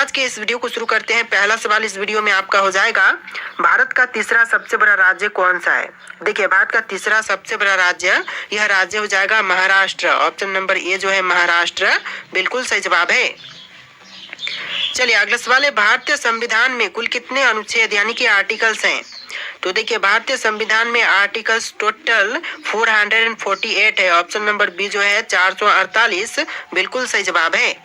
आज के इस वीडियो को शुरू करते हैं। पहला सवाल इस वीडियो में आपका हो जाएगा, भारत का तीसरा सबसे बड़ा राज्य कौन सा है। देखिए, भारत का तीसरा सबसे बड़ा राज्य, यह राज्य हो जाएगा महाराष्ट्र। ऑप्शन नंबर ए जो है महाराष्ट्र, बिल्कुल सही जवाब है। चलिए अगला सवाल है, भारतीय संविधान में कुल कितने अनुच्छेद यानी कि आर्टिकल्स हैं। तो देखिए, भारतीय संविधान में आर्टिकल्स टोटल 448 है। ऑप्शन नंबर बी जो है 448, बिल्कुल सही जवाब है।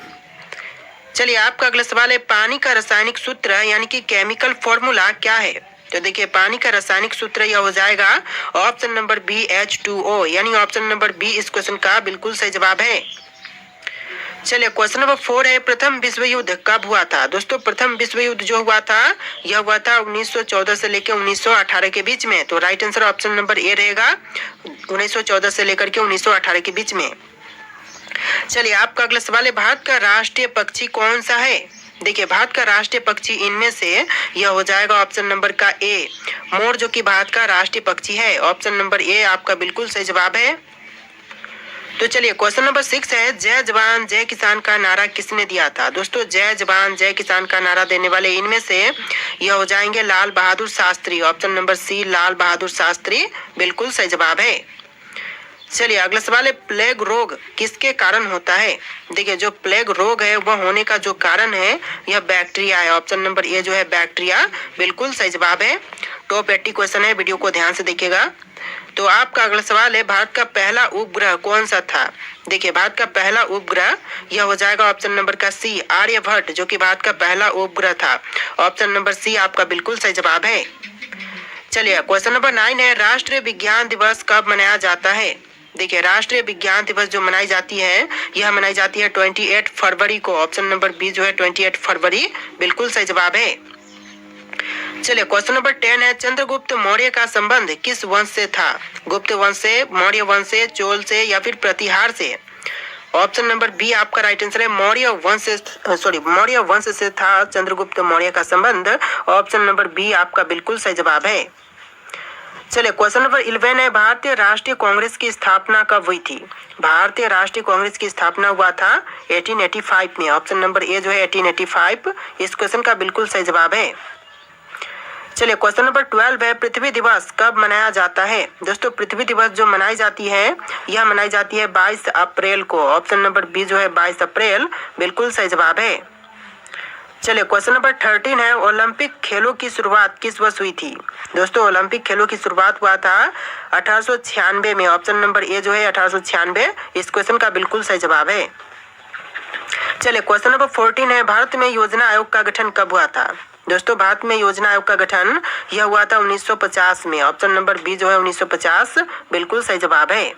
चलिए आपका अगला सवाल है, पानी का रासायनिक सूत्र यानी कि केमिकल फॉर्मूला क्या है। तो देखिए, पानी का रासायनिक सूत्र यह हो जाएगा ऑप्शन नंबर बी H2O, यानी ऑप्शन नंबर बी इस क्वेश्चन का बिल्कुल सही जवाब है। चलिए क्वेश्चन नंबर 4 है, प्रथम विश्व युद्ध कब हुआ था। दोस्तों, प्रथम विश्व युद्ध जो हुआ था यह हुआ था 1914 से लेकर 1918 के बीच में। तो right answer option number A रहेगा, 1914 से लेकर के 1918 के बीच में। चलिए आपका अगला सवाल है, भारत का राष्ट्रीय पक्षी कौन सा है। देखिए, भारत का राष्ट्रीय पक्षी इनमें से यह हो जाएगा ऑप्शन नंबर का ए, मोर, जो कि भारत का राष्ट्रीय पक्षी है। ऑप्शन नंबर ए आपका बिल्कुल सही जवाब है। तो चलिए क्वेश्चन नंबर 6 है, जय जवान जय किसान का नारा किसने दिया था। दोस्तों, जय जवान जय किसान का नारा देने वाले इनमें से यह हो जाएंगे लाल बहादुर शास्त्री। ऑप्शन नंबर सी लाल बहादुर शास्त्री, बिल्कुल सही जवाब है। चलिए अगला सवाल है, प्लेग रोग किसके कारण होता है। देखिए, जो प्लेग रोग है वह होने का जो कारण है यह बैक्टीरिया है। ऑप्शन नंबर ए जो है बैक्टीरिया, बिल्कुल सही जवाब है। टॉप 80 क्वेश्चन है, वीडियो को ध्यान से देखिएगा। तो आपका अगला सवाल है, भारत का पहला उपग्रह कौन सा था। देखिए, भारत का पहला उपग्रह यह हो जाएगा ऑप्शन नंबर का सी आर्यभट्ट, जो कि भारत का पहला उपग्रह था। ऑप्शन नंबर सी आपका बिल्कुल सही जवाब है। चलिए क्वेश्चन नंबर 9 है, राष्ट्रीय विज्ञान दिवस कब मनाया जाता है। देखिए, राष्ट्रीय विज्ञान दिवस जो मनाई जाती है यह मनाई जाती है 28 फरवरी को। ऑप्शन नंबर बी जो है 28 फरवरी, बिल्कुल सही जवाब है। चलिए क्वेश्चन नंबर 10 है, चंद्रगुप्त मौर्य का संबंध किस वंश से था। गुप्त वंश से, मौर्य वंश से, चोल से या फिर प्रतिहार से। ऑप्शन नंबर बी आपका राइट आंसर है, मौर्य वंश से था चंद्रगुप्त मौर्य का संबंध। ऑप्शन नंबर बी आपका बिल्कुल सही जवाब है। चलिए क्वेश्चन नंबर 11 है, भारतीय राष्ट्रीय कांग्रेस की स्थापना कब हुई थी। भारतीय राष्ट्रीय कांग्रेस की स्थापना हुआ था 1885 में। ऑप्शन नंबर ए जो है 1885, इस क्वेश्चन का बिल्कुल सही जवाब है। चलिए क्वेश्चन नंबर 12 है, पृथ्वी दिवस कब मनाया जाता है। दोस्तों, पृथ्वी दिवस जो मनाई जाती है यह मनाई जाती है 22 अप्रैल को। ऑप्शन नंबर बी जो है 22 अप्रैल, बिल्कुल सही जवाब है। चलिए क्वेश्चन नंबर 13 है, ओलंपिक खेलों की शुरुआत किस वर्ष हुई थी। दोस्तों, ओलंपिक खेलों की शुरुआत हुआ था 1896 में। ऑप्शन नंबर ए जो है 1896, इस क्वेश्चन का बिल्कुल सही जवाब है। चलिए क्वेश्चन नंबर 14 है, भारत में योजना आयोग का गठन कब हुआ था। दोस्तों, भारत में योजना आयोग का गठन यह हुआ था 1950 में। ऑप्शन नंबर बी जो है 1950, बिल्कुल सही जवाब है।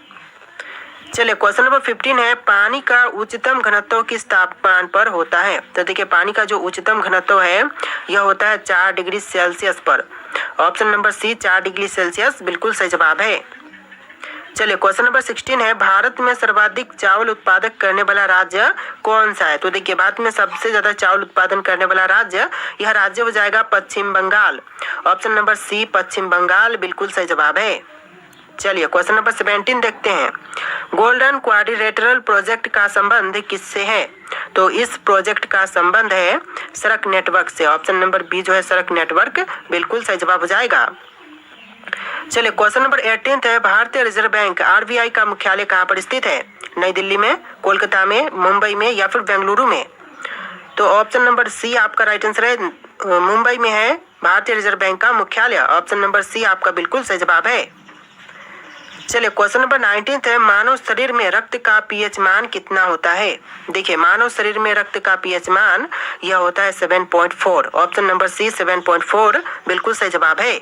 चलिए क्वेश्चन नंबर 15 है, पानी का उच्चतम घनत्व किस तापमान पर होता है। तो देखिए, पानी का जो उच्चतम घनत्व है यह होता है 4 डिग्री सेल्सियस पर। Option number C 4 degree Celsius, बिल्कुल सही जवाब है। चलिए क्वेश्चन नंबर 16 है, भारत में सर्वाधिक चावल उत्पादक करने वाला राज्य कौन सा है। तो देखिए, भारत में सबसे ज्यादा चावल उत्पादन करने वाला राज्य, यह राज्य हो जाएगा पश्चिम बंगाल। ऑप्शन नंबर सी पश्चिम बंगाल, बिल्कुल सही जवाब है। चलिए क्वेश्चन नंबर 17 देखते हैं, गोल्डन क्वाड्रिलेटरल प्रोजेक्ट का संबंध किससे है। तो इस प्रोजेक्ट का संबंध है सड़क नेटवर्क से। ऑप्शन नंबर बी जो है सड़क नेटवर्क, बिल्कुल सही जवाब हो जाएगा। चलिए क्वेश्चन नंबर 18 है, भारतीय रिजर्व बैंक RBI का मुख्यालय कहाँ पर स्थित है। नई दिल्ली में, कोलकाता में, मुंबई में या फिर बेंगलुरु में। तो ऑप्शन नंबर सी आपका राइट आंसर है, मुंबई में है भारतीय रिजर्व बैंक का मुख्यालय। ऑप्शन नंबर सी आपका बिल्कुल सही जवाब है। चलिए क्वेश्चन नंबर 19 है, मानव शरीर में रक्त का pH मान कितना होता है। देखिए, मानव शरीर में रक्त का pH मान यह होता है 7.4। ऑप्शन नंबर सी 7.4, बिल्कुल सही जवाब है।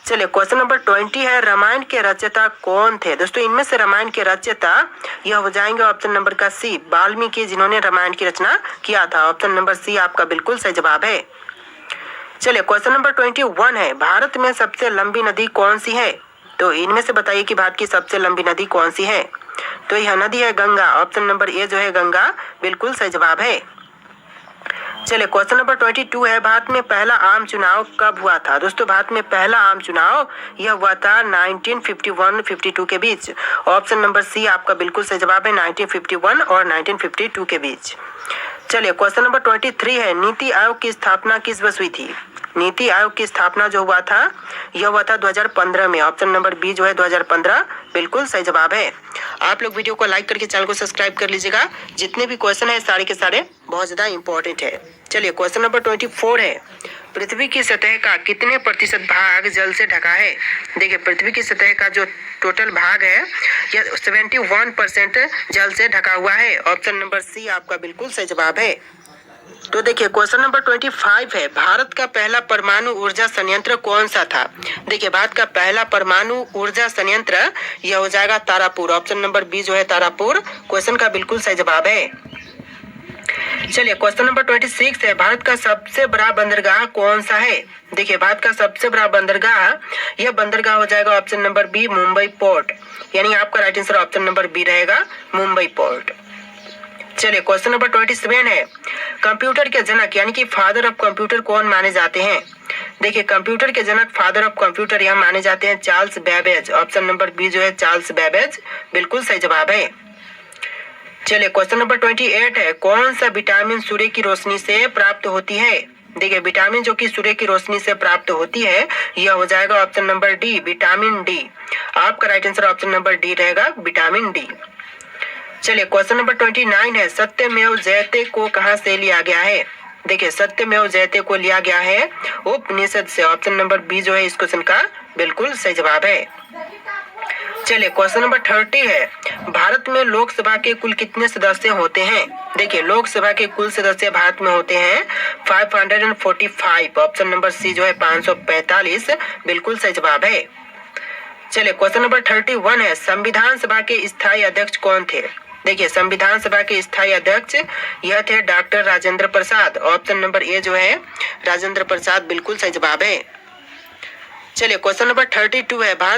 चलिए क्वेश्चन नंबर 20 है, रामायण के रचयिता कौन थे। दोस्तों, इनमें से रामायण के रचयिता यह हो जाएंगे ऑप्शन नंबर का सी वाल्मीकि, जिन्होंने रामायण की रचना किया था। ऑप्शन नंबर सी आपका बिल्कुल सही जवाब है। चलिए क्वेश्चन नंबर 21 है, भारत में सबसे लंबी नदी कौन सी है। तो इनमें से बताइए कि भारत की सबसे लंबी नदी कौन सी है। तो यह नदी है गंगा। ऑप्शन नंबर ए जो है गंगा, बिल्कुल सही जवाब है। चलिए क्वेश्चन नंबर 22 है, भारत में पहला आम चुनाव कब हुआ था। दोस्तों, भारत में पहला आम चुनाव यह हुआ था 1951-52 के बीच। ऑप्शन नंबर सी आपका बिल्कुल सही जवाब है, 1951 और 1952 के बीच। चलिए क्वेश्चन नंबर 23 है, नीति आयोग की स्थापना किस वर्ष हुई थी? नीति आयोग की स्थापना जो हुआ था यह हुआ था 2015 में। ऑप्शन नंबर बी जो है 2015 बिल्कुल सही जवाब है। आप लोग वीडियो को लाइक करके चैनल को सब्सक्राइब कर लीजिएगा। जितने भी क्वेश्चन है सारे के सारे बहुत ज्यादा इंपॉर्टेंट है। चलिए क्वेश्चन नंबर 24 है, पृथ्वी की सतह का कितने प्रतिशत भाग जल से ढका है? देखिए पृथ्वी की सतह का जो टोटल भाग है यह 71% जल से ढका हुआ है। ऑप्शन नंबर सी आपका बिल्कुल सही जवाब है। तो देखिए क्वेश्चन नंबर 25 है, भारत का पहला परमाणु ऊर्जा संयंत्र कौन सा था? देखिए भारत का पहला परमाणु ऊर्जा संयंत्र यह हो जाएगा तारापुर। ऑप्शन नंबर बी जो है तारापुर क्वेश्चन का बिल्कुल सही जवाब है। चलिए क्वेश्चन नंबर 26 है, भारत का सबसे बड़ा बंदरगाह कौन सा है? देखिए भारत का सबसे बड़ा बंदरगाह, यह बंदरगाह हो जाएगा option number B Mumbai port, यानी आपका right answer option number B रहेगा मुंबई पोर्ट। चलिए क्वेश्चन नंबर 27 है, कंप्यूटर के जनक यानी कि फादर ऑफ कंप्यूटर कौन माने जाते हैं? देखिए कंप्यूटर के जनक फादर ऑफ कंप्यूटर यह माने जाते हैं Charles Babbage. Option number B जो है चार्ल्स बेबेज बिल्कुल सही जवाब है। चलिए क्वेश्चन नंबर 28 है, कौन सा विटामिन सूर्य की रोशनी से प्राप्त होती है? देखिए विटामिन जो कि सूर्य की रोशनी से प्राप्त होती है यह हो जाएगा option number D vitamin D. आपका right answer option number D रहेगा विटामिन डी। चलिए क्वेश्चन नंबर 29 है, सत्यमेव जयते को कहां से लिया गया है? देखिए सत्यमेव जयते को लिया गया है उपनिषद से। ऑप्शन नंबर बी जो है इस क्वेश्चन का बिल्कुल सही जवाब है। चलिए क्वेश्चन नंबर 30 है, भारत में लोकसभा के कुल कितने सदस्य होते हैं? देखिए लोकसभा के कुल सदस्य भारत में होते हैं 545। ऑप्शन नंबर सी जो है 545 बिल्कुल सही जवाब है। चलिए क्वेश्चन नंबर 31 है, संविधान सभा के स्थायी अध्यक्ष कौन थे? देखिए संविधान सभा के स्थायी अध्यक्ष यह थे doctor Rajendra Prasad. Option number A जो है राजेंद्र प्रसाद बिल्कुल सही जवाब है। चलिए क्वेश्चन नंबर 32 है, भारत